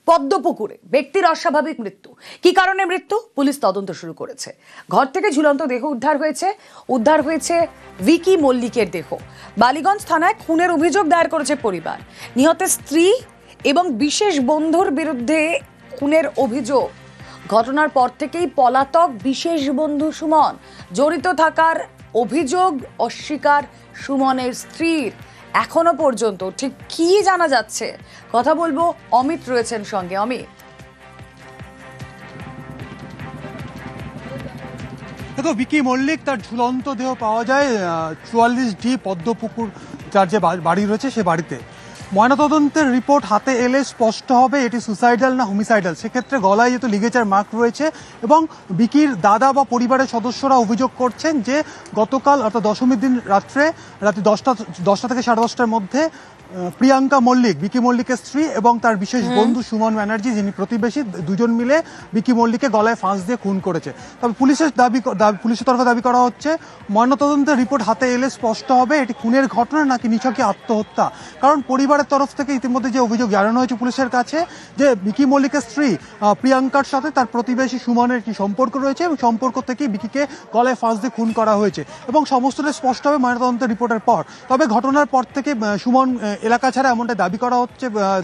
পদ্মপুকুরে ব্যক্তির অস্বাভাবিক মৃত্যু। কি কারণে মৃত্যু, পুলিশ তদন্ত শুরু করেছে। ঘর থেকে ঝুলন্ত দেহ উদ্ধার হয়েছে ভিকি মল্লিকের দেহ। বালিগঞ্জ থানায় খুনের অভিযোগ দায়ের করেছে পরিবার। নিহতের স্ত্রী এবং বিশেষ বন্ধুর বিরুদ্ধে খুনের অভিযোগ। ঘটনার পর থেকেই পলাতক বিশেষ বন্ধু সুমন। জড়িত থাকার অভিযোগ অস্বীকার সুমনের স্ত্রীর। এখনো পর্যন্ত ঠিক কি জানা যাচ্ছে, কথা বলবো, অমিত রয়েছেন সঙ্গে। অমিত, দেখো, ভিকি মল্লিক তার ঝুলন্ত দেহ পাওয়া যায় 44D পদ্মপুকুর, যার যে বাড়ি রয়েছে সে বাড়িতে। ময়নাতদন্তের রিপোর্ট হাতে এলে স্পষ্ট হবে এটি সুসাইডাল না হোমিসাইডাল। সেক্ষেত্রে গলায় যেহেতু লিগেচার মার্ক রয়েছে এবং ভিকির দাদা বা পরিবারের সদস্যরা অভিযোগ করছেন যে গতকাল অর্থাৎ দশমীর দিন রাত্রে 10টা থেকে 10:30টার মধ্যে প্রিয়াঙ্কা মল্লিক, ভিকি মল্লিকের স্ত্রী, এবং তার বিশেষ বন্ধু সুমন ব্যানার্জি, যিনি প্রতিবেশী, দুজন মিলে ভিকি মল্লিককে গলায় ফাঁস দিয়ে খুন করেছে। তবে পুলিশের তরফে দাবি করা হচ্ছে ময়নাতদন্তের রিপোর্ট হাতে এলে স্পষ্ট হবে এটি খুনের ঘটনা নাকি নিছকই আত্মহত্যা। কারণ পরিবারের তরফ থেকে ইতিমধ্যে যে অভিযোগ জানানো হয়েছে পুলিশের কাছে যে ভিকি মল্লিকের স্ত্রী প্রিয়াঙ্কার সাথে তার প্রতিবেশী সুমনের কি সম্পর্ক রয়েছে এবং সম্পর্ক থেকেই ভিকিকে গলায় ফাঁস দিয়ে খুন করা হয়েছে এবং সমস্তটা স্পষ্ট হবে ময়নাতদন্তের রিপোর্টের পর। তবে ঘটনার পর থেকে সুমন এলাকা ছাড়া এমনটা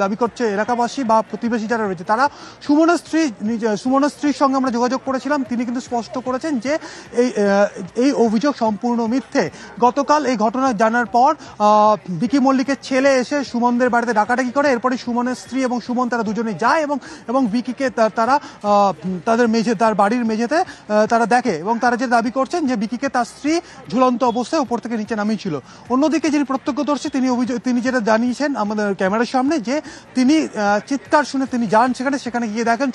দাবি করছে এলাকাবাসী বা প্রতিবেশী যারা রয়েছে তারা। সুমনের স্ত্রীর সঙ্গে আমরা যোগাযোগ করেছিলাম, তিনি কিন্তু স্পষ্ট করেছেন যে এই অভিযোগ সম্পূর্ণ মিথ্যে। গতকাল এই ঘটনা জানার পর ভিকি মল্লিকের ছেলে এসে সুমনদের বাড়িতে ডাকাডাকি করে, এরপরে সুমনের স্ত্রী এবং সুমন তারা দুজনে যায় এবং ভিকিকে তারা তার বাড়ির মেঝেতে তারা দেখে এবং তারা যে দাবি করছেন যে ভিকিকে তার স্ত্রী ঝুলন্ত অবস্থায় উপর থেকে নিচে নামিয়েছিল। অন্যদিকে যিনি প্রত্যক্ষদর্শী তিনি যেটা জানিয়েছেন আমাদের ক্যামেরার সামনে যে তিনি চিৎকার শুনে তিনি যান সেখানে গিয়ে দেখেন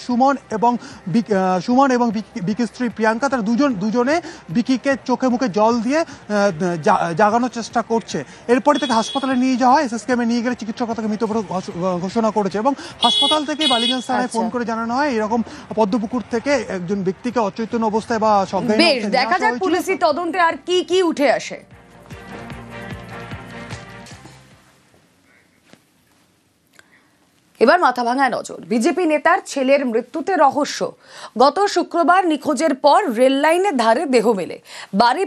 সুমন এবং ভিকির স্ত্রী প্রিয়াঙ্কা তারা দুজনে ভিকিকে চোখে মুখে জল দিয়ে জাগানোর চেষ্টা করছে। এরপরে তাকে হাসপাতালে নিয়ে যাওয়া হয়। এসএসকেএমে নিয়ে গেলে চিকিৎসক তাকে মৃত ঘোষণা করেছে এবং হাসপাতাল থেকে বালিগঞ্জ থানায় ফোন করে জানানো হয় এরকম পদ্মপুকুর থেকে একজন ব্যক্তিকে অচৈতন্য অবস্থায় বা সজ্ঞাহীন অবস্থায় দেখা যাক পুলিশি তদন্তে আর কি উঠে আসে। এবার মাথা ভাঙায় নজর। বিজেপি নেতার ছেলের মৃত্যুতে রহস্য। গত শুক্রবার নিখোঁজের পর রেল লাইনের ধারে দেহ মেলে। বাড়ি